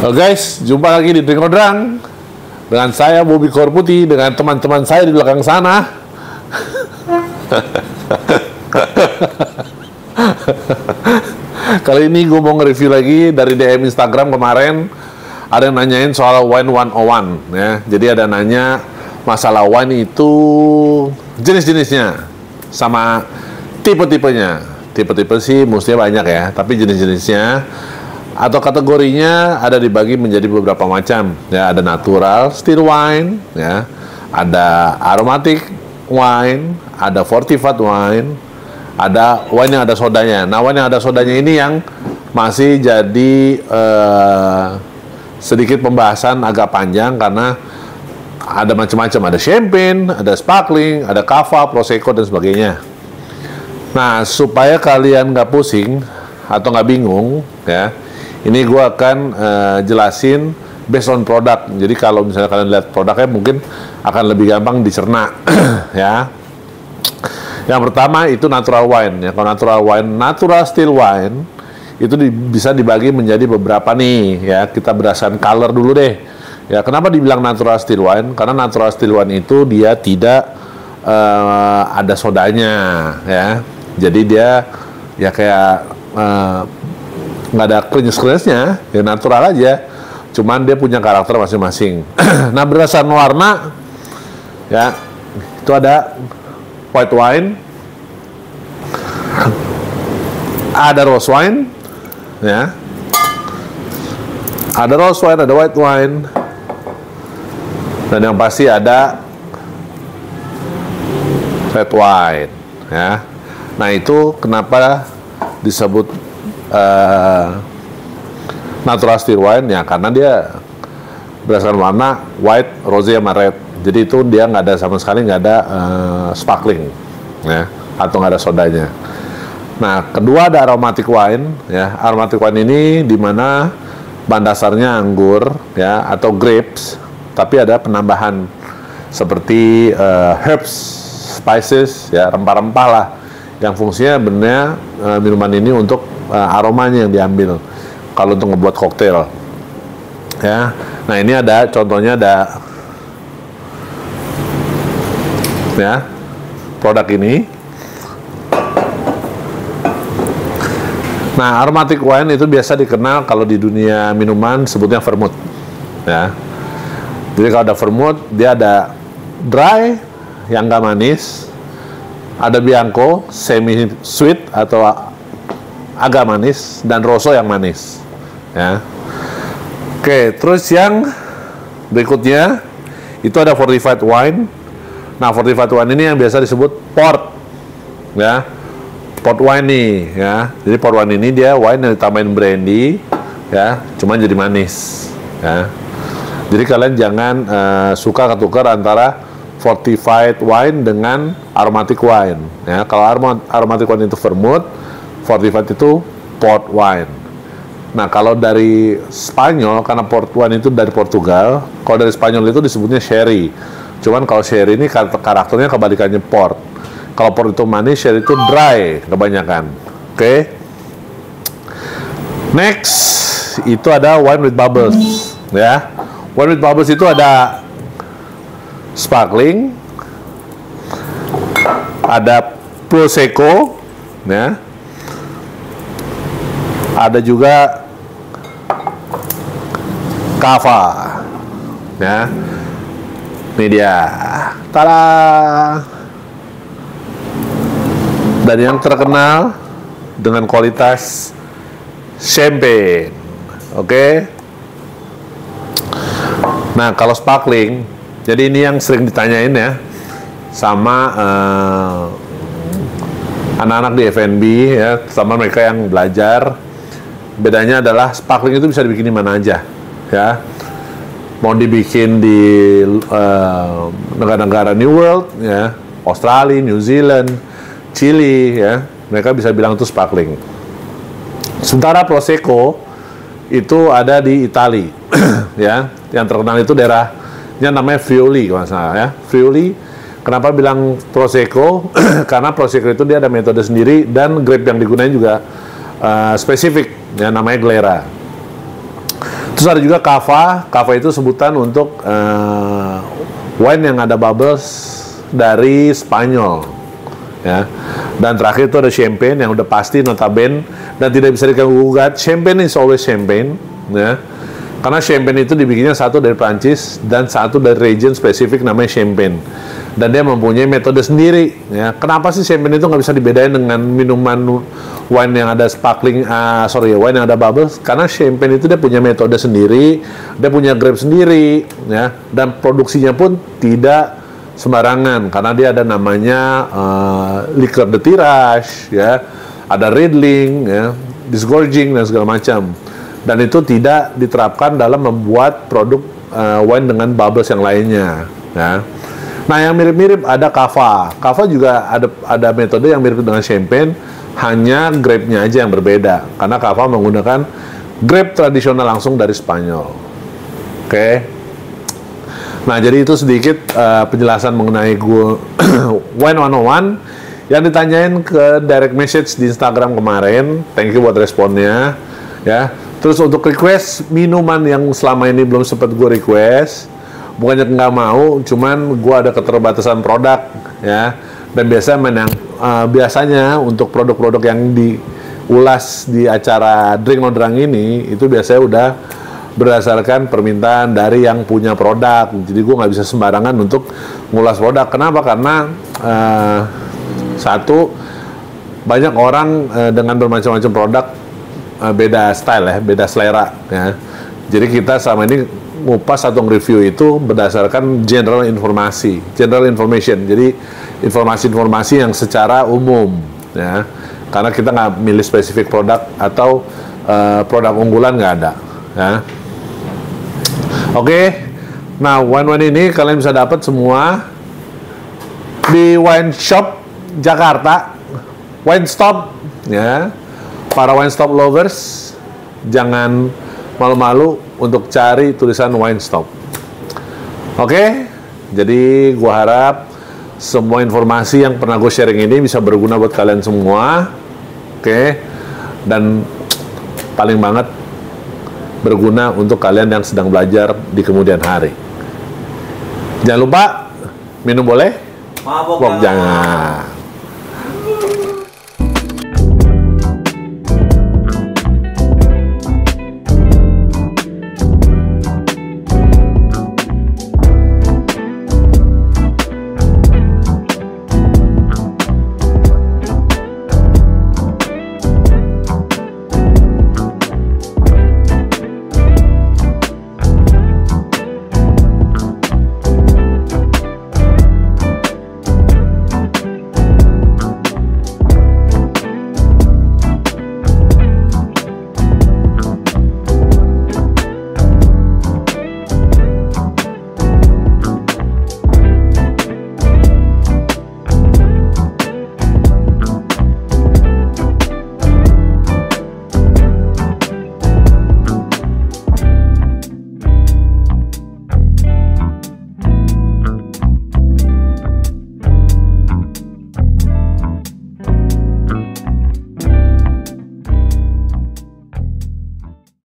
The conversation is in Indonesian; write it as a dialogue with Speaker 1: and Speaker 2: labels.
Speaker 1: Halo guys, jumpa lagi di Drink Odrang dengan saya Bobby Korputi dengan teman-teman saya di belakang sana. Kali ini gue mau nge-review lagi dari DM Instagram kemarin. Ada yang nanyain soal wine 101 ya. Jadi ada nanya masalah wine itu jenis-jenisnya sama tipe-tipenya. Tipe-tipe sih mestinya banyak ya, tapi jenis-jenisnya atau kategorinya ada dibagi menjadi beberapa macam ya. Ada natural still wine ya, ada aromatic wine, ada fortified wine, ada wine yang ada sodanya. Nah, wine yang ada sodanya ini yang masih jadi sedikit pembahasan agak panjang karena ada macam-macam, ada champagne, ada sparkling, ada cava, prosecco dan sebagainya. Nah, supaya kalian nggak pusing atau nggak bingung ya, ini gue akan jelasin based on produk. Jadi kalau misalnya kalian lihat produknya mungkin akan lebih gampang dicerna ya. Yang pertama itu natural wine ya. Kalau natural wine, natural still wine itu bisa dibagi menjadi beberapa nih ya. Kita berdasarkan color dulu deh ya. Kenapa dibilang natural still wine? Karena natural still wine itu dia tidak ada sodanya ya. Jadi dia ya kayak nggak ada krenyes-krenyesnya, ya natural aja. Cuman dia punya karakter masing-masing. Nah, berdasarkan warna ya, itu ada white wine, ada rose wine ya, ada rose wine, ada white wine, dan yang pasti ada red wine ya. Nah, itu kenapa disebut natural still wine ya, karena dia berdasarkan warna white, rose sama red. Jadi itu dia nggak ada sama sekali, nggak ada sparkling ya, atau nggak ada sodanya. Nah, kedua ada aromatic wine ya. Aromatic wine ini dimana bahan dasarnya anggur ya atau grapes, tapi ada penambahan seperti herbs, spices ya, rempah-rempah lah, yang fungsinya benar minuman ini untuk aromanya yang diambil kalau untuk ngebuat koktail ya. Nah, ini ada contohnya, ada ya produk ini. Nah, aromatic wine itu biasa dikenal kalau di dunia minuman sebutnya vermouth ya. Jadi kalau ada vermouth, dia ada dry yang nggak manis, ada bianco semi sweet atau agak manis, dan rosso yang manis ya. Oke, terus yang berikutnya itu ada fortified wine. Nah, fortified wine ini yang biasa disebut port ya, port wine nih ya. Jadi port wine ini dia wine yang ditambahin brandy ya, cuman jadi manis ya. Jadi kalian jangan suka ketukar antara fortified wine dengan aromatic wine ya. Kalau aromatic wine itu vermouth, fortified itu port wine. Nah, kalau dari Spanyol, karena port wine itu dari Portugal, kalau dari Spanyol itu disebutnya sherry. Cuman kalau sherry ini karakternya kebalikannya port. Kalau port itu manis, sherry itu dry kebanyakan. Oke. Next, itu ada wine with bubbles ya. Wine with bubbles itu ada sparkling, ada prosecco ya, ada juga cava ya. Ini dia, tada. Dan yang terkenal dengan kualitas champagne. Oke. Nah, kalau sparkling, jadi ini yang sering ditanyain ya sama anak-anak di F&B ya, sama mereka yang belajar. Bedanya adalah sparkling itu bisa dibikin di mana aja ya. Mau dibikin di negara-negara New World ya, Australia, New Zealand, Chili ya, mereka bisa bilang itu sparkling. Sementara prosecco itu ada di Italia ya. Yang terkenal itu daerahnya namanya Friuli kalau nggak salah ya, Friuli. Kenapa bilang prosecco? Karena prosecco itu dia ada metode sendiri dan grape yang digunakan juga spesifik, ya namanya Glera. Terus Terus ada juga cava. Cava itu sebutan untuk wine yang ada bubbles dari Spanyol, ya. Dan terakhir itu ada champagne yang udah pasti notabene dan tidak bisa diganggu-gugat. Champagne is always champagne, ya. Karena champagne itu dibikinnya satu dari Prancis dan satu dari region spesifik namanya Champagne. Dan dia mempunyai metode sendiri, ya. Kenapa sih champagne itu nggak bisa dibedain dengan minuman wine yang ada sparkling, wine yang ada bubbles? Karena champagne itu dia punya metode sendiri, dia punya grape sendiri, ya. Dan produksinya pun tidak sembarangan, karena dia ada namanya liqueur de tirage, ya. Ada riddling, ya, disgorging dan segala macam. Dan itu tidak diterapkan dalam membuat produk wine dengan bubbles yang lainnya, ya. Nah, yang mirip-mirip ada cava. Cava juga ada metode yang mirip dengan champagne, hanya grape-nya aja yang berbeda. Karena cava menggunakan grape tradisional langsung dari Spanyol. Oke. Nah, jadi itu sedikit penjelasan mengenai Wine 101 yang ditanyain ke direct message di Instagram kemarin. Thank you buat responnya, ya. Terus untuk request minuman yang selama ini belum sempat gue request, bukannya nggak mau, cuman gue ada keterbatasan produk, ya. Dan biasanya untuk produk-produk yang diulas di acara Drink No Drunk ini, itu biasanya udah berdasarkan permintaan dari yang punya produk. Jadi gue nggak bisa sembarangan untuk ngulas produk. Kenapa? Karena satu, banyak orang dengan bermacam-macam produk beda style, ya, beda selera, ya. Jadi kita selama ini ngupas atau nge-review itu berdasarkan general information. Jadi informasi-informasi yang secara umum, ya. Karena kita nggak milih spesifik produk atau produk unggulan, nggak ada, ya. Oke. Nah, wine-wine ini kalian bisa dapat semua di Wine Shop Jakarta, Wine Stop, ya. Para Wine Stop lovers, jangan malu-malu untuk cari tulisan Wine Stop. Oke, jadi gua harap semua informasi yang pernah gue sharing ini bisa berguna buat kalian semua. Oke, dan paling banget berguna untuk kalian yang sedang belajar di kemudian hari. Jangan lupa, minum boleh, mabok jangan.